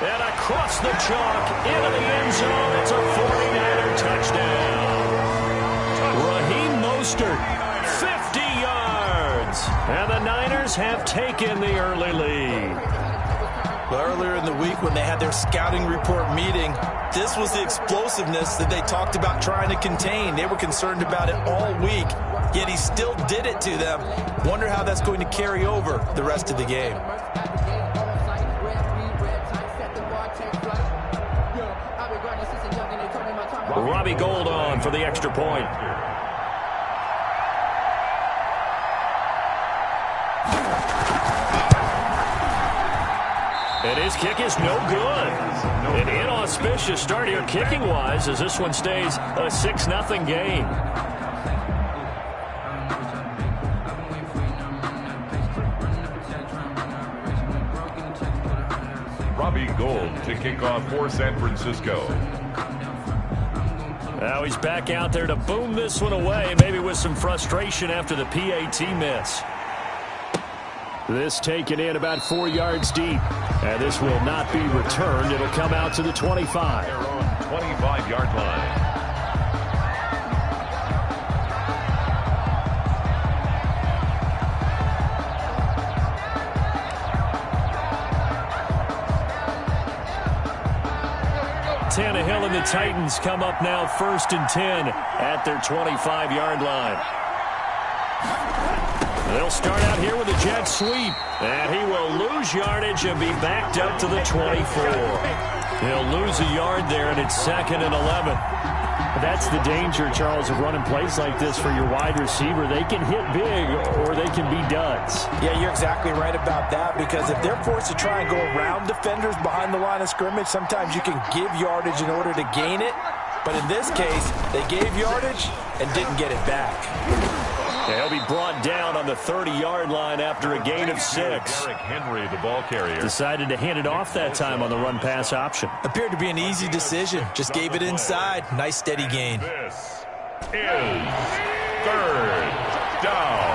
And across the chalk, into the end zone, it's a 49er touchdown. Raheem Mostert, 50 yards. And the Niners have taken the early lead. Well, earlier in the week when they had their scouting report meeting, this was the explosiveness that they talked about trying to contain. They were concerned about it all week, yet he still did it to them. Wonder how that's going to carry over the rest of the game. Robbie Gould on for the extra point. And his kick is no good. An inauspicious start here kicking-wise as this one stays a 6-0 game. Robbie Gould to kick off for San Francisco. Now he's back out there to boom this one away, maybe with some frustration after the PAT miss. This taken in about 4 yards deep. And this will not be returned. It'll come out to the 25. They're on 25-yard line. Tannehill and the Titans come up now 1st and 10 at their 25-yard line. They'll start out here with a jet sweep, and he will lose yardage and be backed up to the 24. He'll lose a yard there, and it's 2nd and 11. That's the danger, Charles, of running plays like this for your wide receiver. They can hit big or they can be duds. Yeah, you're exactly right about that, because if they're forced to try and go around defenders behind the line of scrimmage, sometimes you can give yardage in order to gain it. But in this case, they gave yardage and didn't get it back. He'll be brought down on the 30-yard line after a gain of 6. Derrick Henry, the ball carrier. Decided to hand it off that time on the run-pass option. Appeared to be an easy decision. Just gave it inside. Nice, steady gain. This is 3rd down.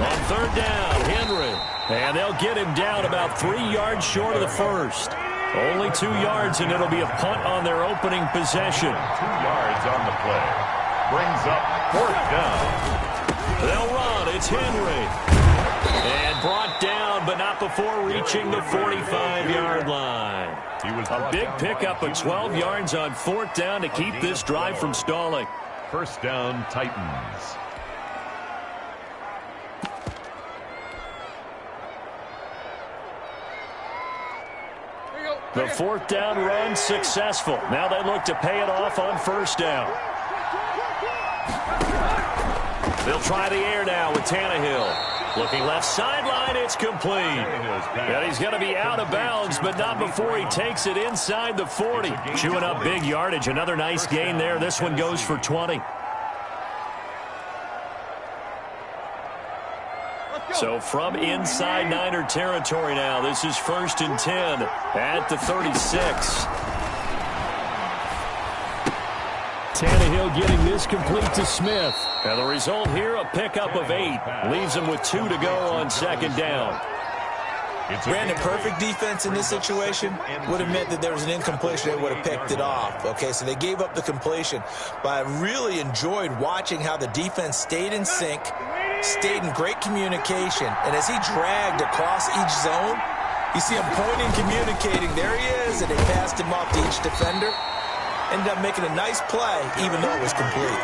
On 3rd down, Henry. And they'll get him down about 3 yards short of the first. Only 2 yards, and it'll be a punt on their opening possession. 2 yards on the play. Brings up 4th down. They'll run. It's Henry. And brought down, but not before reaching the 45-yard line. A big pickup of 12 yards on 4th down to keep this drive from stalling. 1st down, Titans. The 4th down run successful. Now they look to pay it off on 1st down. They'll try the air now with Tannehill. Looking left sideline, it's complete. And he's going to be out of bounds, but not before he takes it inside the 40. Chewing up big yardage. Another nice gain there. This one goes for 20. So from inside Niner territory now, this is 1st and 10 at the 36. Tannehill getting this complete to Smith. And the result here, a pickup of 8. Leaves him with 2 to go on 2nd down. Brandon, perfect defense in this situation would have meant that there was an incompletion. They would have picked it off. Okay, so they gave up the completion. But I really enjoyed watching how the defense stayed in sync, stayed in great communication. And as he dragged across each zone, you see him pointing, communicating. There he is, and they passed him off to each defender. Ended up making a nice play, even though it was complete.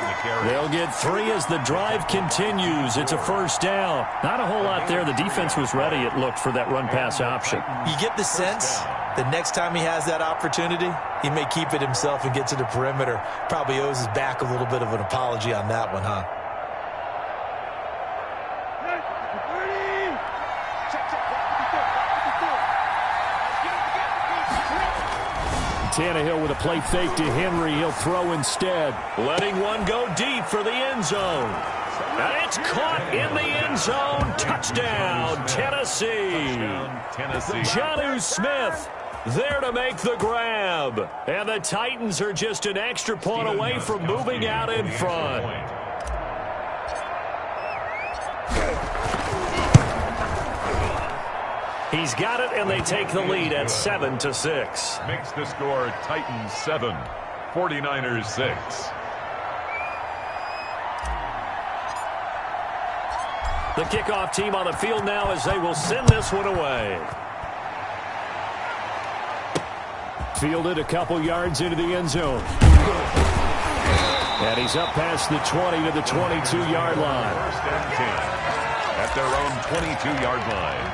They'll get 3 as the drive continues. It's a 1st down. Not a whole lot there. The defense was ready, it looked, for that run-pass option. You get the sense that next time he has that opportunity, he may keep it himself and get to the perimeter. Probably owes his back a little bit of an apology on that one, huh? Tannehill with a play fake to Henry. He'll throw instead. Letting one go deep for the end zone. And it's caught in the end zone. Touchdown, Tennessee. Jonnu Smith there to make the grab. And the Titans are just an extra point away from moving out in front. He's got it, and they take the lead at 7-6. Makes the score Titans 7, 49ers 6. The kickoff team on the field now as they will send this one away. Fielded a couple yards into the end zone. And he's up past the 20 to the 22-yard line. First and 10 at their own 22-yard line.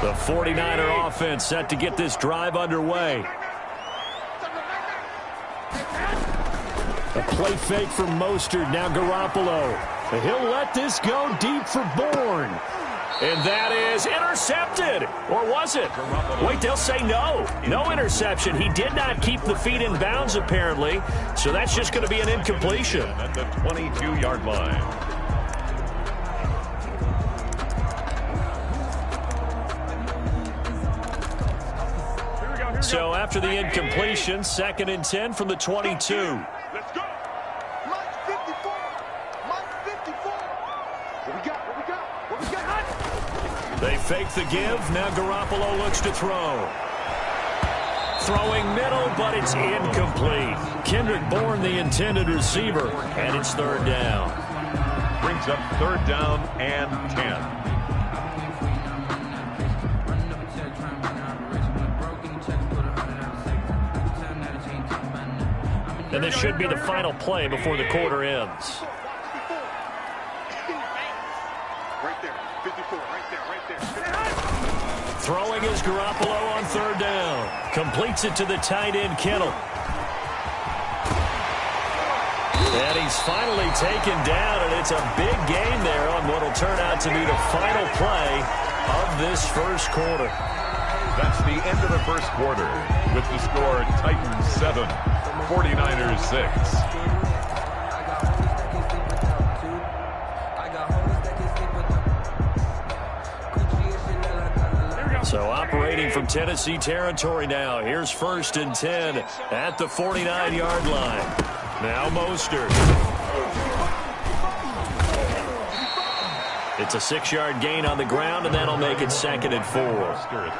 The 49er offense set to get this drive underway. A play fake from Mostert, now Garoppolo. He'll let this go deep for Bourne. And that is intercepted. Or was it? Wait, they'll say no. No interception. He did not keep the feet in bounds, apparently. So that's just going to be an incompletion. At the 22-yard line. So after the incompletion, 2nd and 10 from the 22. Let's go. Mike 54. Mike 54. What we got? What we got? What we got? They fake the give. Now Garoppolo looks to throw. Throwing middle, but it's incomplete. Kendrick Bourne, the intended receiver, and it's 3rd down. Brings up 3rd down and 10. And this should be the final play before the quarter ends. Right there. 54. Right there. Right there. Throwing is Garoppolo on 3rd down. Completes it to the tight end, Kittle. And he's finally taken down, and it's a big gain there on what will turn out to be the final play of this first quarter. That's the end of the first quarter with the score Titans 7, 49ers 6. So operating from Tennessee territory now. Here's 1st and 10 at the 49-yard line. Now Mostert. It's a 6-yard gain on the ground, and that'll make it 2nd and 4.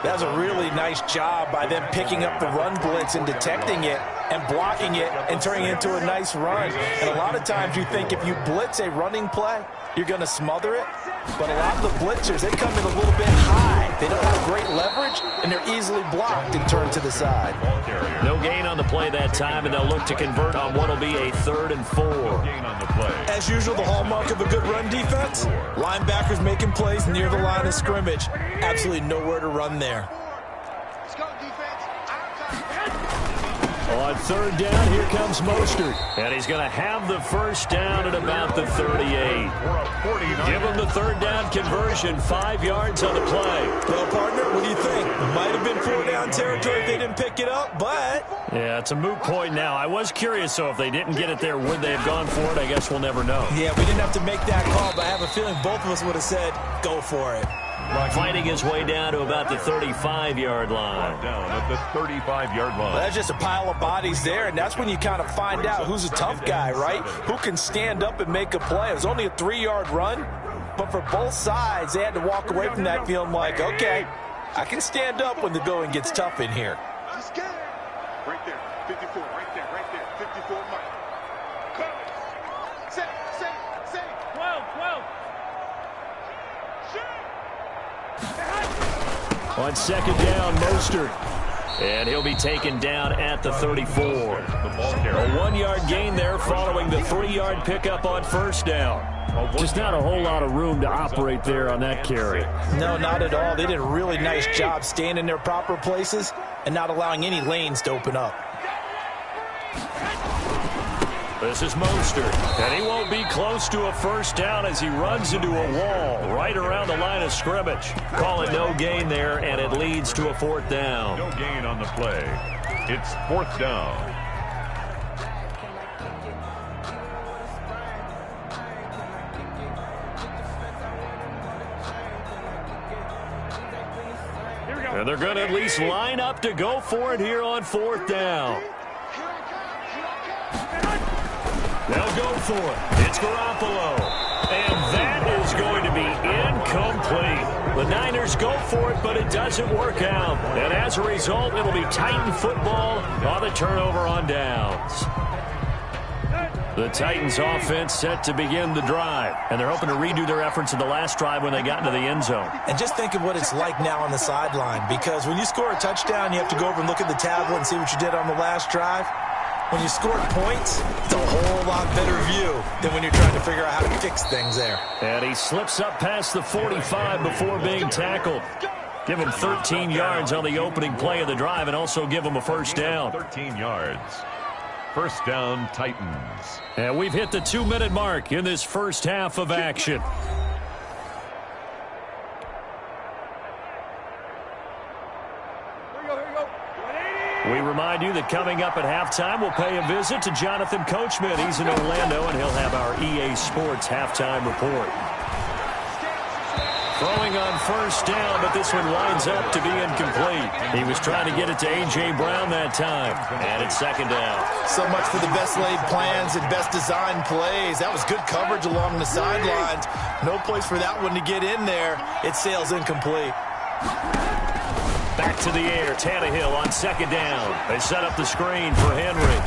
That's a really nice job by them picking up the run blitz and detecting it and blocking it and turning it into a nice run. And a lot of times you think if you blitz a running play, you're going to smother it. But a lot of the blitzers, they come in a little bit high. They don't have great leverage, and they're easily blocked and turned to the side. No gain on the play that time, and they'll look to convert on what will be a 3rd and 4. Gain on the play. As usual, the hallmark of a good run defense, linebackers making plays near the line of scrimmage. Absolutely nowhere to run there. Let's go, defense. On 3rd down, here comes Mostert. And he's going to have the first down at about the 38. Give him the 3rd down conversion, 5 yards on the play. Well, partner, what do you think? Might have been 4 down territory if they didn't pick it up, but... Yeah, it's a moot point now. I was curious, so if they didn't get it there, would they have gone for it? I guess we'll never know. Yeah, we didn't have to make that call, but I have a feeling both of us would have said, go for it. Fighting his way down to about the 35-yard line. Down at the 35-yard line. Well, that's just a pile of bodies there, and that's when you kind of find out who's a tough guy, right? Who can stand up and make a play. It was only a 3-yard run, but for both sides, they had to walk away from that feeling like, okay, I can stand up when the going gets tough in here. Just get it. Right there. 54. Right there. Right there. 54. Mike. Come. Say. 12. On 2nd down, Mostert. And he'll be taken down at the 34. A 1-yard gain there following the 3-yard pickup on 1st down. Just not a whole lot of room to operate there on that carry. No, not at all. They did a really nice job staying in their proper places and not allowing any lanes to open up. This is Mostert, and he won't be close to a first down as he runs into a wall right around the line of scrimmage. Calling no gain there, and it leads to a 4th down. No gain on the play. It's 4th down. And they're going to at least line up to go for it here on 4th down. They'll go for it. It's Garoppolo. And that is going to be incomplete. The Niners go for it, but it doesn't work out. And as a result, it'll be Titan football on the turnover on downs. The Titans offense set to begin the drive. And they're hoping to redo their efforts in the last drive when they got into the end zone. And just think of what it's like now on the sideline. Because when you score a touchdown, you have to go over and look at the tablet and see what you did on the last drive. When you score points, it's a whole lot better view than when you're trying to figure out how to fix things there. And he slips up past the 45 before being tackled. Give him 13 yards on the opening play of the drive and also give him a first down. 13 yards. First down, Titans. And we've hit the 2-minute mark in this first half of action. We remind you that coming up at halftime, we'll pay a visit to Jonathan Coachman. He's in Orlando, and he'll have our EA Sports halftime report. Throwing on first down, but this one winds up to be incomplete. He was trying to get it to A.J. Brown that time, and it's second down. So much for the best laid plans and best designed plays. That was good coverage along the sidelines. No place for that one to get in there. It sails incomplete. Back to the air, Tannehill on second down. They set up the screen for Henry.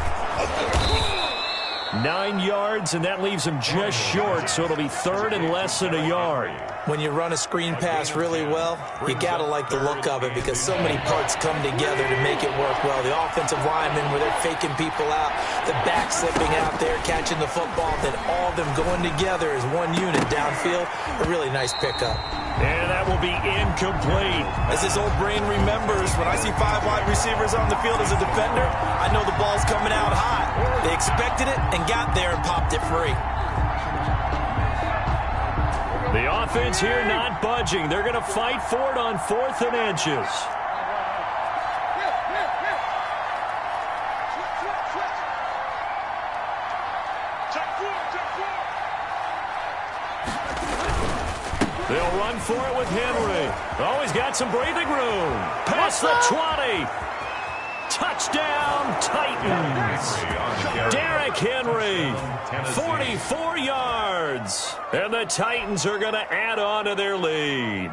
9 yards, and that leaves him just short, so it'll be third and less than a yard. When you run a screen pass really well, you got to like the look of it because so many parts come together to make it work well. The offensive linemen, where they're faking people out, the back slipping out there, catching the football, then all of them going together as one unit downfield. A really nice pickup. And that will be incomplete. As his old brain remembers, when I see 5 wide receivers on the field as a defender, I know the ball's coming out hot. They expected it and got there and popped it free. The offense here not budging. They're going to fight for it on 4th and inches. They'll run for it with Henry. Oh, he's got some breathing room. Past the 20. Touchdown, Titans. Derrick Henry, 44 yards. And the Titans are going to add on to their lead.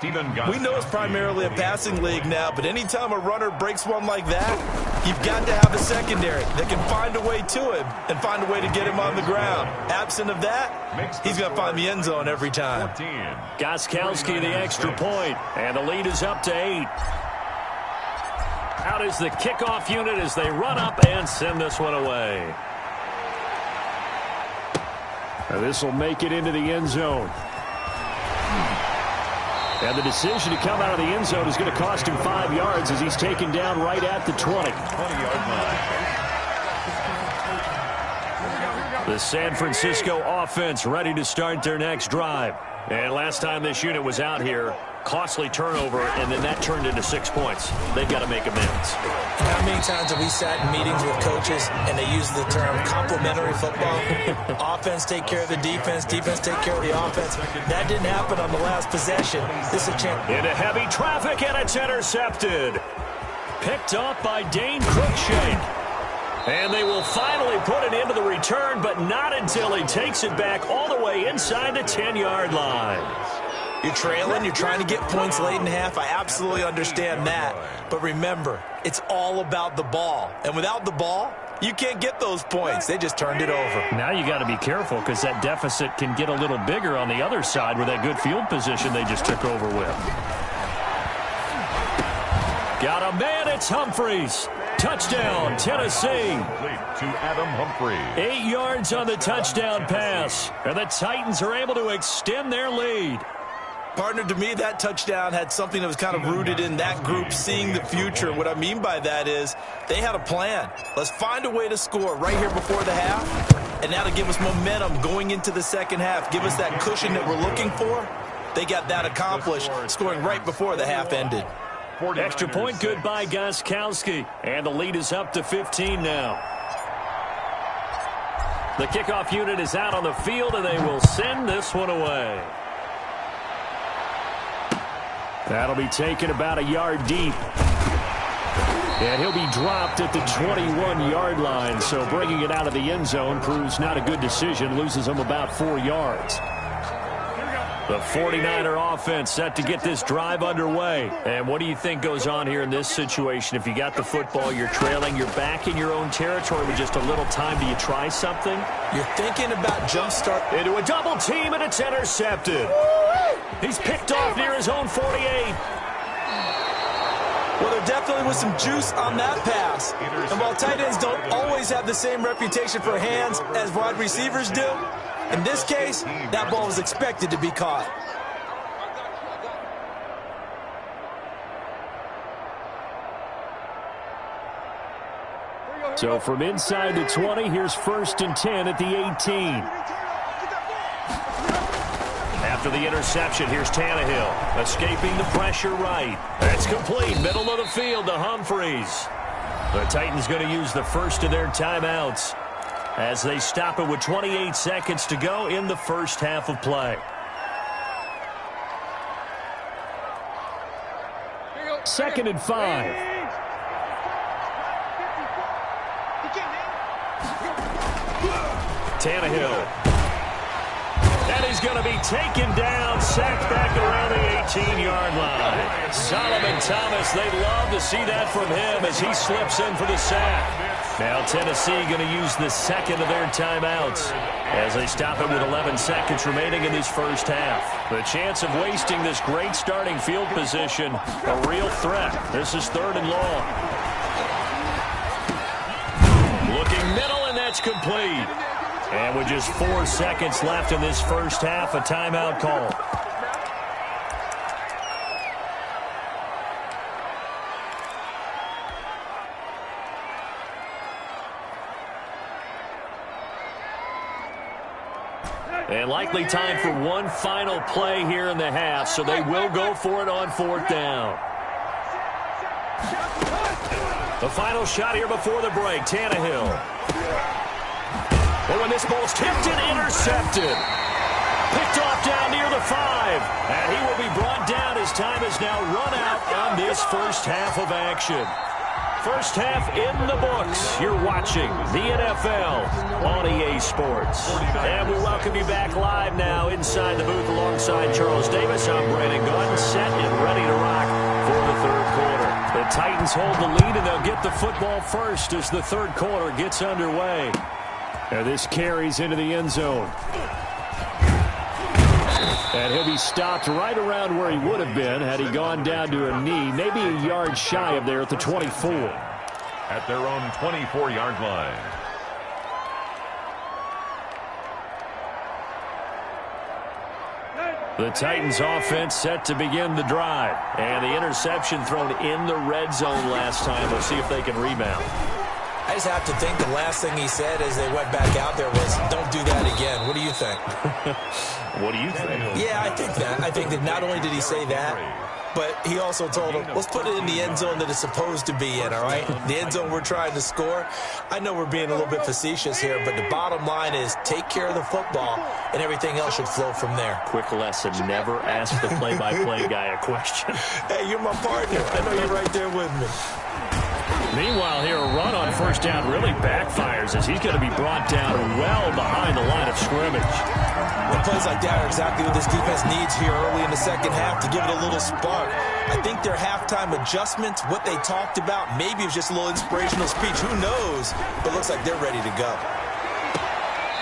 We know it's primarily a passing league now, but anytime a runner breaks one like that, you've got to have a secondary that can find a way to him and find a way to get him on the ground. Absent of that, he's going to find the end zone every time. Gostkowski, the extra point, and the lead is up to 8. Out is the kickoff unit as they run up and send this one away. This will make it into the end zone. And the decision to come out of the end zone is going to cost him 5 yards as he's taken down right at the 20. 20-yard line. The San Francisco offense ready to start their next drive. And last time this unit was out here, costly turnover, and then that turned into 6 points. They've got to make amends. How many times have we sat in meetings with coaches and they use the term complementary football? Offense take care of the defense, defense take care of the offense. That didn't happen on the last possession. This is a chance. Into heavy traffic, and it's intercepted. Picked off by Dane Cruikshank. And they will finally put it into the return, but not until he takes it back all the way inside the 10-yard line. You're trailing, you're trying to get points late in half. I absolutely understand that. But remember, it's all about the ball. And without the ball, you can't get those points. They just turned it over. Now you got to be careful because that deficit can get a little bigger on the other side with that good field position they just took over with. Got a man, it's Humphreys. Touchdown, Tennessee. To Adam Humphrey. 8 yards on the touchdown pass. And the Titans are able to extend their lead. Partner, to me, that touchdown had something that was kind of rooted in that group seeing the future. What I mean by that is they had a plan. Let's find a way to score right here before the half, and that'll give us momentum going into the second half, give us that cushion that we're looking for. They got that accomplished, scoring right before the half ended. Extra point good by Gostkowski, and the lead is up to 15 now. The kickoff unit is out on the field, and they will send this one away. That'll be taken about a yard deep. And he'll be dropped at the 21-yard line. So bringing it out of the end zone proves not a good decision. Loses him about 4 yards. The 49er offense set to get this drive underway. And what do you think goes on here in this situation? If you got the football, you're trailing, you're back in your own territory with just a little time. Do you try something? You're thinking about jump start. Into a double team, and it's intercepted. He's picked off near his own 48. Well, there definitely was some juice on that pass. And while tight ends don't always have the same reputation for hands as wide receivers do, in this case, that ball was expected to be caught. So from inside the 20, here's 1st and 10 at the 18. After the interception, here's Tannehill. Escaping the pressure right. That's complete. Middle of the field to Humphries. The Titans going to use the first of their timeouts as they stop it with 28 seconds to go in the first half of play. Second and 5. Tannehill. And he's going to be taken down, sacked back around the 18-yard line. Solomon Thomas, they'd love to see that from him as he slips in for the sack. Now Tennessee going to use the second of their timeouts as they stop it with 11 seconds remaining in this first half. The chance of wasting this great starting field position, a real threat. This is 3rd and long. Looking middle, and that's complete. And with just 4 seconds left in this first half, a timeout call. And likely time for one final play here in the half, so they will go for it on 4th down. The final shot here before the break, Tannehill. Oh, and this ball's tipped and intercepted. Picked off down near the 5. And he will be brought down as time is now run out on this first half of action. First half in the books. You're watching the NFL on EA Sports. And we welcome you back live now inside the booth alongside Charles Davis. I'm Brandon Gordon, set and ready to rock for the 3rd quarter. The Titans hold the lead, and they'll get the football first as the 3rd quarter gets underway. Now this carries into the end zone. And he'll be stopped right around where he would have been had he gone down to a knee, maybe a yard shy of there at the 24. At their own 24-yard line. The Titans offense set to begin the drive. And the interception thrown in the red zone last time. We'll see if they can rebound. I just have to think the last thing he said as they went back out there was, don't do that again. What do you think? What do you think? Yeah, I think that. I think that not only did he say that, but he also told him, let's put it in the end zone that it's supposed to be in, all right? The end zone we're trying to score. I know we're being a little bit facetious here, but the bottom line is take care of the football, and everything else should flow from there. Quick lesson, never ask the play-by-play guy a question. Hey, you're my partner. I know you're right there with me. Meanwhile, here, a run on 1st down really backfires as he's going to be brought down well behind the line of scrimmage. And plays like that are exactly what this defense needs here early in the second half to give it a little spark. I think their halftime adjustments, what they talked about, maybe it was just a little inspirational speech. Who knows? But it looks like they're ready to go.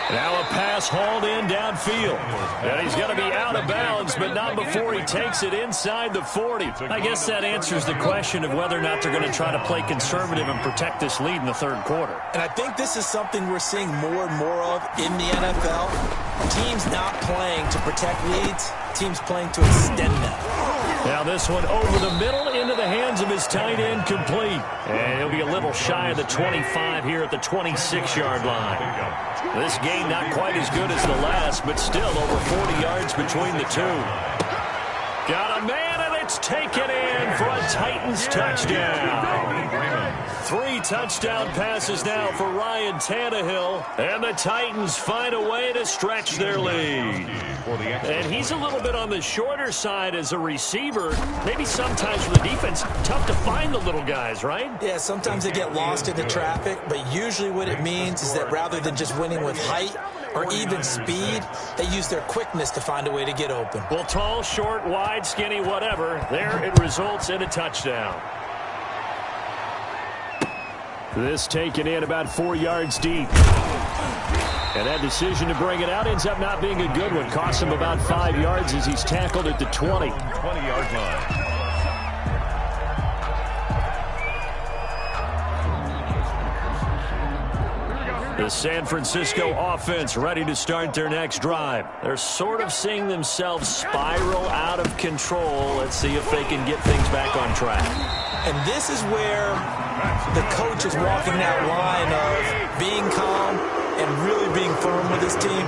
Now a pass hauled in downfield. And he's going to be out of bounds, but not before he takes it inside the 40. I guess that answers the question of whether or not they're going to try to play conservative and protect this lead in the 3rd quarter. And I think this is something we're seeing more and more of in the NFL. Teams not playing to protect leads, teams playing to extend them. Now this one over the middle into the hands of his tight end, complete. And he'll be a little shy of the 25 here at the 26-yard line. This game not quite as good as the last, but still over 40 yards between the two. Got a man, and it's taken in for a Titans touchdown. 3 touchdown passes now for Ryan Tannehill, and the Titans find a way to stretch their lead. And he's a little bit on the shorter side as a receiver. Maybe sometimes for the defense, tough to find the little guys, right? Yeah, sometimes they get lost in the traffic, but usually what it means is that rather than just winning with height or even speed, they use their quickness to find a way to get open. Well, tall, short, wide, skinny, whatever, there it results in a touchdown. This taken in about 4 yards deep. And that decision to bring it out ends up not being a good one. Costs him about 5 yards as he's tackled at the 20. 20-yard line. The San Francisco offense ready to start their next drive. They're sort of seeing themselves spiral out of control. Let's see if they can get things back on track. And this is where the coach is walking that line of being calm and really being firm with his team.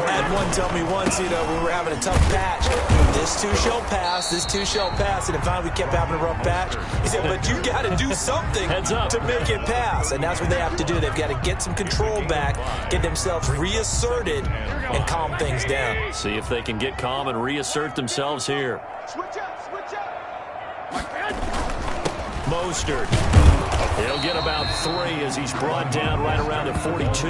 I had one tell me once, we were having a tough patch. This too shall pass, this too shall pass. And if finally we kept having a rough patch, he said, but you got to do something to make it pass. And that's what they have to do. They've got to get some control back, get themselves reasserted, and calm things down. See if they can get calm and reassert themselves here. Switch up, switch up. Mostert. He'll get about 3 as he's brought down right around the 42.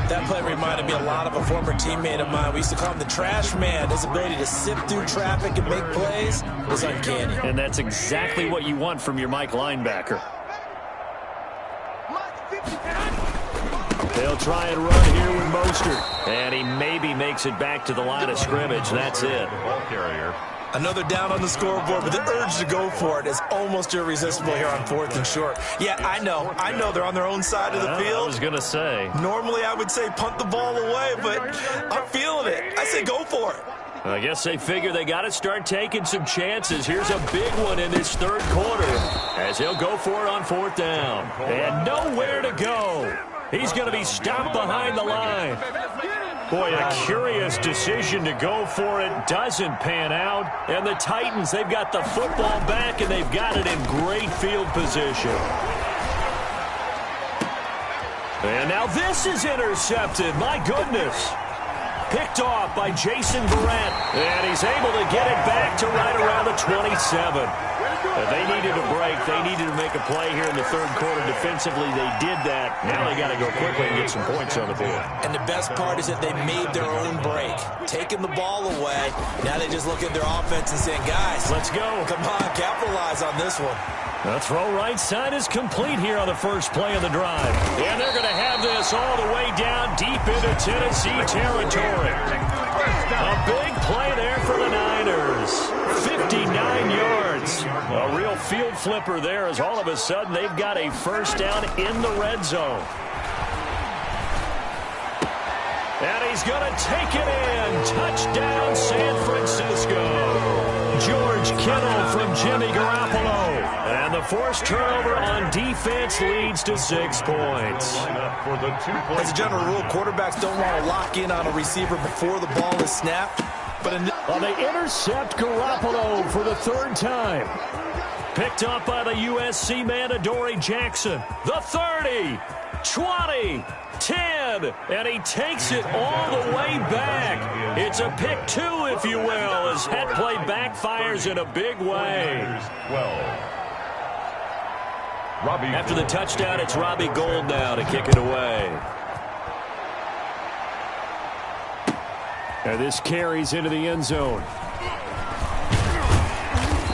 That play reminded me a lot of a former teammate of mine. We used to call him the trash man. His ability to sift through traffic and make plays was uncanny. And that's exactly what you want from your Mike linebacker. They'll try and run here with Mostert. And he maybe makes it back to the line of scrimmage. That's it. Ball carrier. Another down on the scoreboard, but the urge to go for it is almost irresistible here on 4th and short. Yeah, I know they're on their own side of the field. I was going to say. Normally I would say punt the ball away, but I'm feeling it. I say go for it. I guess they figure they got to start taking some chances. Here's a big one in this 3rd quarter as he'll go for it on 4th down. And nowhere to go. He's going to be stopped behind the line. Boy, a curious decision to go for it doesn't pan out. And the Titans, they've got the football back, and they've got it in great field position. And now this is intercepted. My goodness. Picked off by Jason Barrett. And he's able to get it back to right around the 27. They needed a break. They needed to make a play here in the 3rd quarter defensively. They did that. Now they got to go quickly and get some points on the board. And the best part is that they made their own break. Taking the ball away. Now they just look at their offense and saying, guys, let's go. Come on, capitalize on this one. The throw right side is complete here on the first play of the drive. And they're going to have this all the way down deep into Tennessee territory. A big play there for the Niners. 59 yards. A real field flipper there as all of a sudden they've got a first down in the red zone. And he's going to take it in. Touchdown, San Francisco. George Kittle from Jimmy Garoppolo. And the forced turnover on defense leads to 6 points. As a general rule, quarterbacks don't want to lock in on a receiver before the ball is snapped. But they intercept Garoppolo for the 3rd time. Picked up by the USC man, Adoree Jackson. The 30, 20, 10, and he takes it all the way back. It's a pick 2, if you will, as that play backfires in a big way. After the touchdown, it's Robbie Gould now to kick it away. And this carries into the end zone.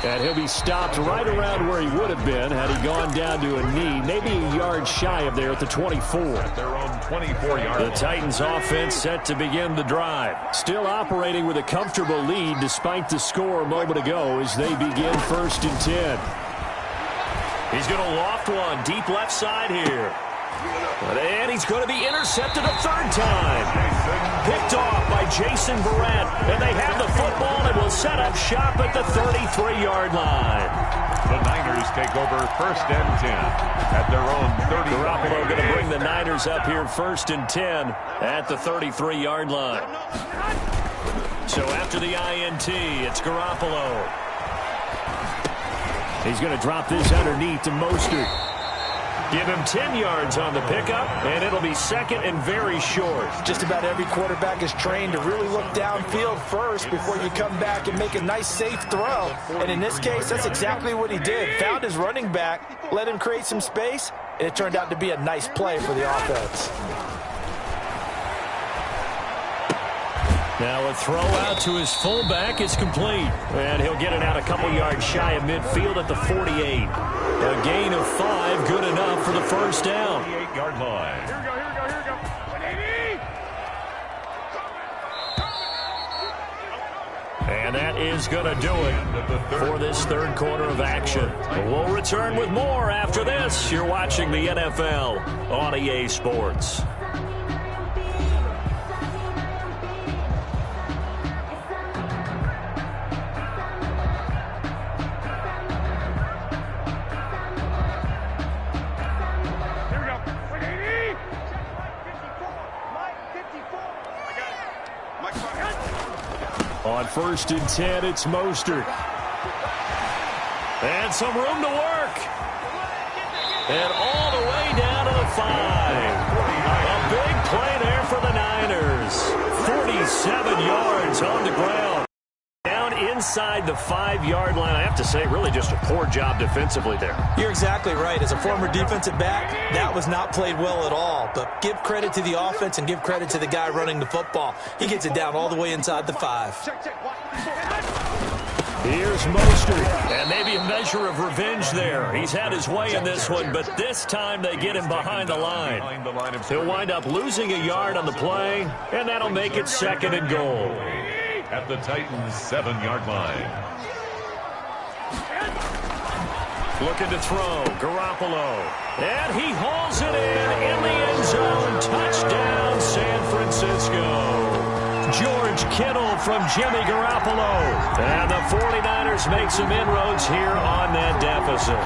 And he'll be stopped right around where he would have been had he gone down to a knee, maybe a yard shy of there at the 24. At their own 24-yard line. The Titans offense set to begin the drive. Still operating with a comfortable lead despite the score a moment ago as they begin 1st and 10. He's going to loft one deep left side here. And he's going to be intercepted a 3rd time. Picked off by Jason Barrett. And they have the football and will set up shop at the 33-yard line. The Niners take over 1st and 10 at their own 30. Garoppolo going to bring the Niners up here 1st and 10 at the 33-yard line. So after the INT, it's Garoppolo. He's going to drop this underneath to Mostert. Give him 10 yards on the pickup, and it'll be second and very short. Just about every quarterback is trained to really look downfield first before you come back and make a nice, safe throw. And in this case, that's exactly what he did. Found his running back, let him create some space, and it turned out to be a nice play for the offense. Now a throw out to his fullback is complete. And he'll get it out a couple yards shy of midfield at the 48. A gain of 5, good enough for the first down. 48-yard line. Here we go, here we go, here we go. 180. And that is going to do it for this third quarter of action. We'll return with more after this. You're watching the NFL on EA Sports. On 1st and 10, it's Mostert. And some room to work. And all the way down to the 5. A big play there for the Niners. 47 yards on the ground. Down inside the 5-yard line. I have to say, really just a poor job defensively there. You're exactly right. As a former defensive back, that was not played well at all. But give credit to the offense and give credit to the guy running the football. He gets it down all the way inside the 5. Here's Mostert, and maybe a measure of revenge there. He's had his way in this one, but this time they get him behind the line. He'll wind up losing a yard on the play, and that'll make it second and goal. At the Titans' 7-yard line. Looking to throw, Garoppolo. And he hauls it in the end zone. Touchdown, San Francisco. George Kittle from Jimmy Garoppolo. And the 49ers make some inroads here on that deficit.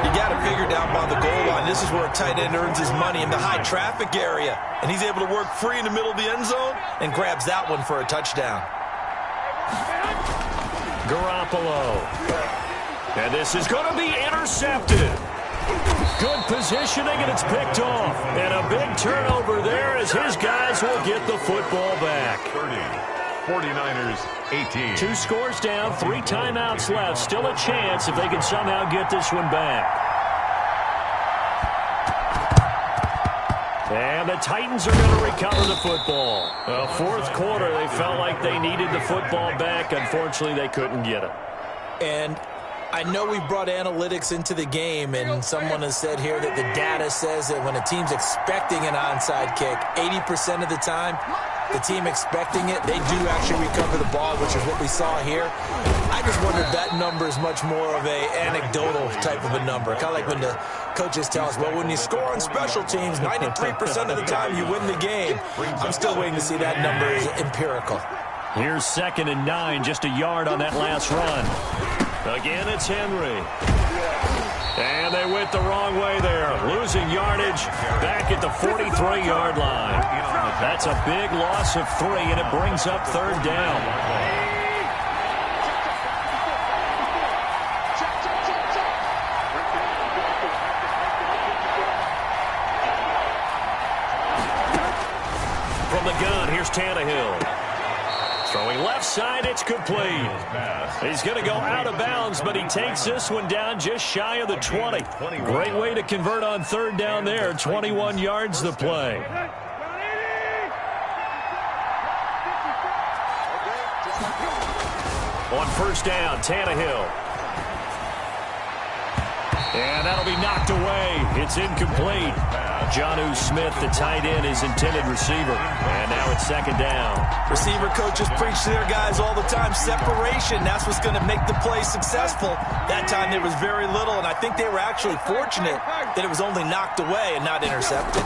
You got to figure down by the goal line. This is where a tight end earns his money in the high traffic area. And he's able to work free in the middle of the end zone and grabs that one for a touchdown. Garoppolo. And this is going to be intercepted. Good positioning, and it's picked off. And a big turnover there as his guys will get the football back. 49ers 18. 2 scores down, 3 timeouts left. Still a chance if they can somehow get this one back. And the Titans are going to recover the football. Fourth quarter, they felt like they needed the football back. Unfortunately, they couldn't get it. And I know we brought analytics into the game, and someone has said here that the data says that when a team's expecting an onside kick, 80% of the time, the team expecting it, they do actually recover the ball, which is what we saw here. I just wonder if that number is much more of a anecdotal type of a number. Kind of like when the coaches tell us, well, when you score on special teams, 93% of the time you win the game. I'm still waiting to see that number is empirical. Here's 2nd and 9, just a yard on that last run. Again, it's Henry. And they went the wrong way there. Losing yardage back at the 43-yard line. That's a big loss of 3, and it brings up 3rd down. From the gun, here's Tannehill. Throwing left side, it's complete. He's going to go out of bounds, but he takes this one down just shy of the 20. Great way to convert on 3rd down there. 21 yards the play. On 1st down, Tannehill. And that'll be knocked away. It's incomplete. Jonnu Smith, the tight end, is intended receiver. And now it's 2nd down. Receiver coaches preach to their guys all the time. Separation, that's what's going to make the play successful. That time there was very little, and I think they were actually fortunate that it was only knocked away and not intercepted.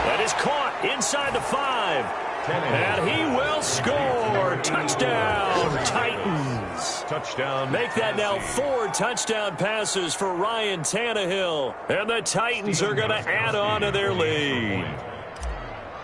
That is caught inside the 5. And he will score. Touchdown, Titans. Touchdown. Make that now 4 touchdown passes for Ryan Tannehill. And the Titans are going to add on to their lead.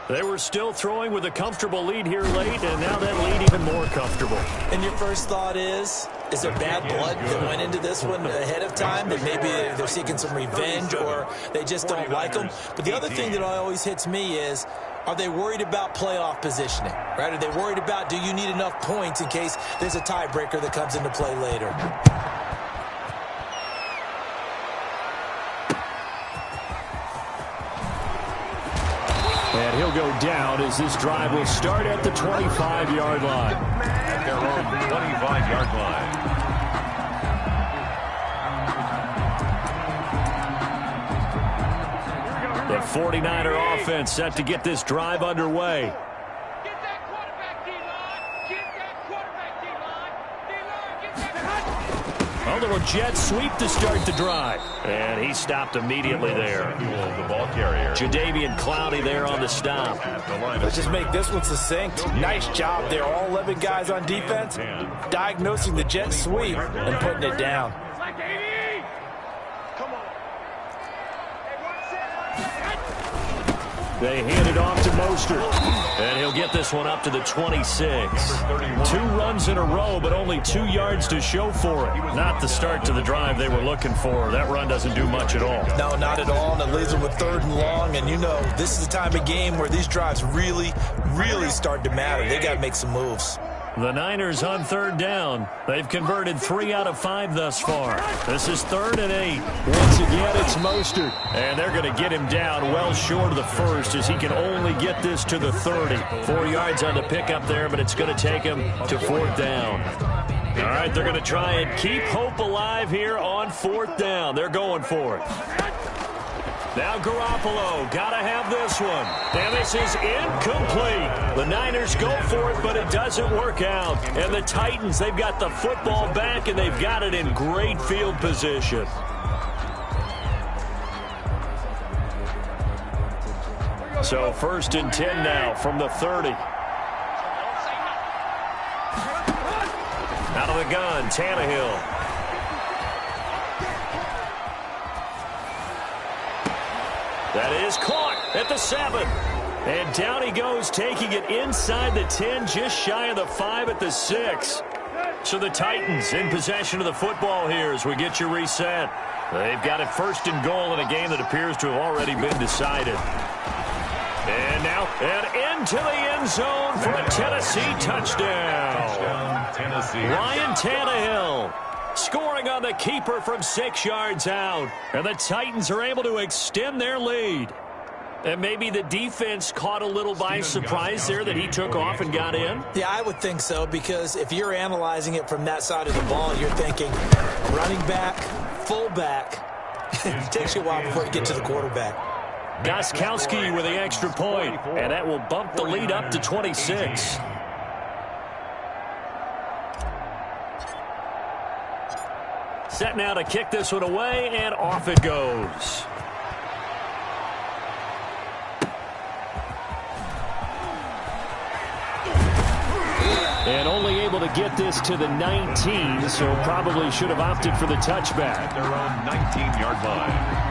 They were still throwing with a comfortable lead here late, and now that lead even more comfortable. And your first thought is, Is there bad blood that went into this one ahead of time, that maybe they're seeking some revenge or they just don't like them? But the other thing that always hits me is, are they worried about playoff positioning, right? Are they worried about, do you need enough points in case there's a tiebreaker that comes into play later? And he'll go down as this drive will start at the 25-yard line. At their own 25-yard line. The 49er offense set to get this drive underway. Get that quarterback, D-line. Get that quarterback, D-line. D-line, get that. A little jet sweep to start the drive. And he stopped immediately there. The ball carrier. Jadeveon Clowney there on the stop. Let's just make this one succinct. Nice job there. All 11 guys on defense diagnosing the jet sweep and putting it down. Like 80. Come on. They hand it off to Mostert. And he'll get this one up to the 26. 2 runs in a row, but only 2 yards to show for it. Not the start to the drive they were looking for. That run doesn't do much at all. No, not at all. And it leaves them with 3rd and long. And you know, this is the time of game where these drives really start to matter. They got to make some moves. The Niners on 3rd down. They've converted 3 out of 5 thus far. This is 3rd and 8. Once again, it's Mostert. And they're going to get him down well short of the first as he can only get this to the 30. 4 yards on the pickup there, but it's going to take him to 4th down. All right, they're going to try and keep hope alive here on 4th down. They're going for it. Now Garoppolo, got to have this one. And this is incomplete. The Niners go for it, but it doesn't work out. And the Titans, they've got the football back, and they've got it in great field position. So 1st and 10 now from the 30. Out of the gun, Tannehill. That is caught at the 7. And down he goes, taking it inside the 10, just shy of the 5 at the 6. So the Titans in possession of the football here as we get you reset. They've got it 1st and goal in a game that appears to have already been decided. And now, and into the end zone for a Tennessee touchdown. Ryan Tannehill scoring on the keeper from 6 yards out. And the Titans are able to extend their lead. And maybe the defense caught a little by surprise there that he took off and got in? Yeah, I would think so, because if you're analyzing it from that side of the ball, you're thinking running back, fullback. It takes you a while before you get to the quarterback. Gostkowski with the extra point, and that will bump the lead up to 26. Set now to kick this one away, and off it goes. And only able to get this to the 19, so probably should have opted for the touchback. At their own 19-yard line.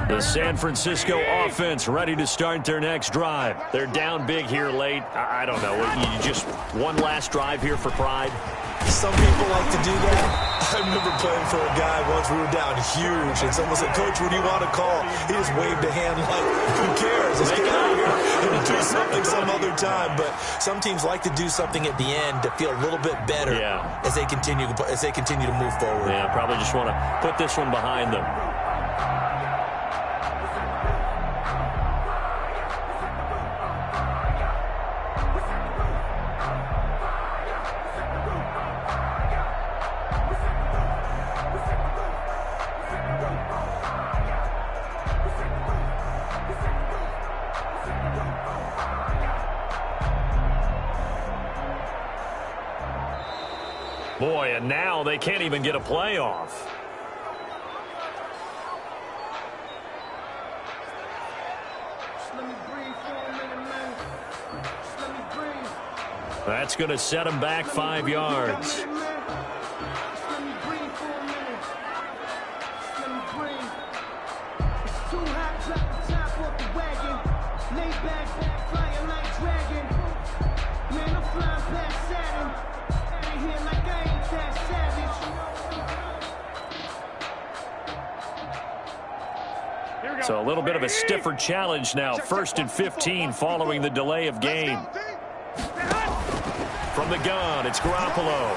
The San Francisco offense ready to start their next drive. They're down big here late. I don't know. You just one last drive here for pride? Some people like to do that. I remember playing for a guy once. We were down huge, and someone said, "Coach, what do you want to call?" He just waved a hand like, "Who cares? Let's get out of here and do something some other time." But some teams like to do something at the end to feel a little bit better as they continue to move forward. Yeah, probably just want to put this one behind them. Boy, and now they can't even get a playoff. That's going to set them back 5 yards. So a little bit of a stiffer challenge now. 1st and 15 following the delay of game. From the gun, it's Garoppolo.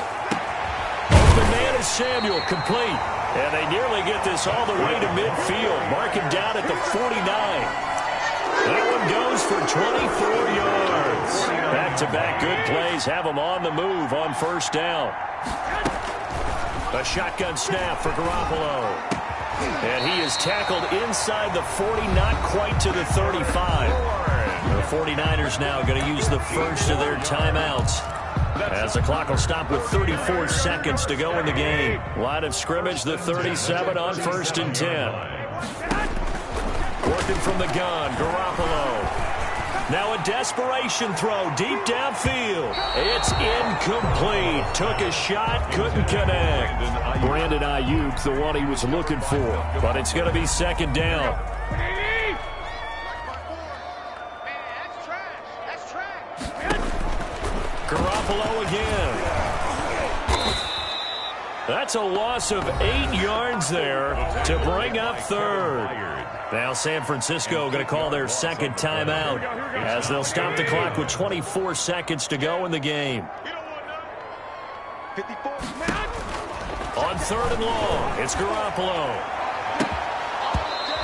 Open man is Samuel, complete. And they nearly get this all the way to midfield. Mark him down at the 49. That one goes for 24 yards. Back-to-back good plays have him on the move on 1st down. A shotgun snap for Garoppolo. And he is tackled inside the 40, not quite to the 35. The 49ers now going to use the first of their timeouts, as the clock will stop with 34 seconds to go in the game. Line of scrimmage, the 37 on 1st and 10. Working from the gun, Garoppolo. Now a desperation throw deep downfield. It's incomplete. Took a shot, couldn't connect. Brandon Ayuk, the one he was looking for. But it's going to be 2nd down. Garoppolo again. That's a loss of 8 yards there to bring up 3rd. Now San Francisco going to call their 2nd timeout, as they'll stop the clock with 24 seconds to go in the game. On 3rd and long, it's Garoppolo.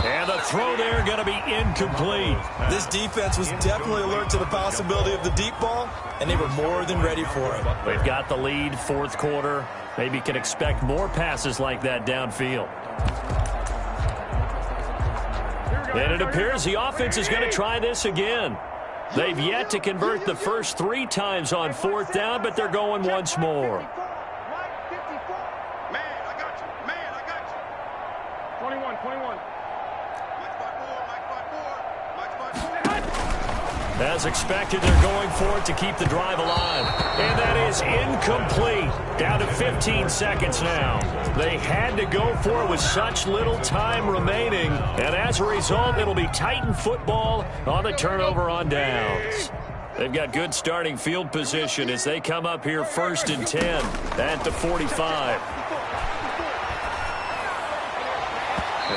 And the throw there going to be incomplete. This defense was definitely alert to the possibility of the deep ball, and they were more than ready for it. They've got the lead, 4th quarter. Maybe can expect more passes like that downfield. And it appears the offense is going to try this again. They've yet to convert the first 3 times on 4th down, but they're going once more. Man, I got you. Man, I got you. 21. As expected, they're going for it to keep the drive alive. And that is incomplete. Down to 15 seconds now. They had to go for it with such little time remaining. And as a result, it'll be Titan football on the turnover on downs. They've got good starting field position as they come up here 1st and 10 at the 45.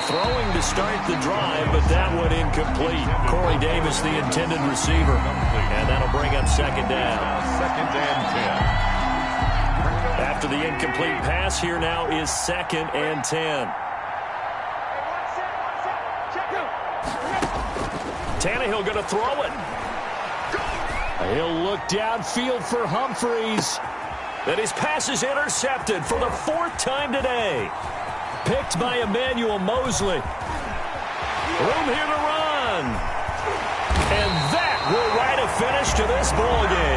Throwing to start the drive, but that one incomplete. Corey Davis, the intended receiver. And that'll bring up 2nd down. 2nd and 10. After the incomplete pass, here now is 2nd and 10. Tannehill going to throw it. He'll look downfield for Humphreys. And his pass is intercepted for the 4th time today. Picked by Emmanuel Mosley. Room here to run. And that will write a finish to this ball game.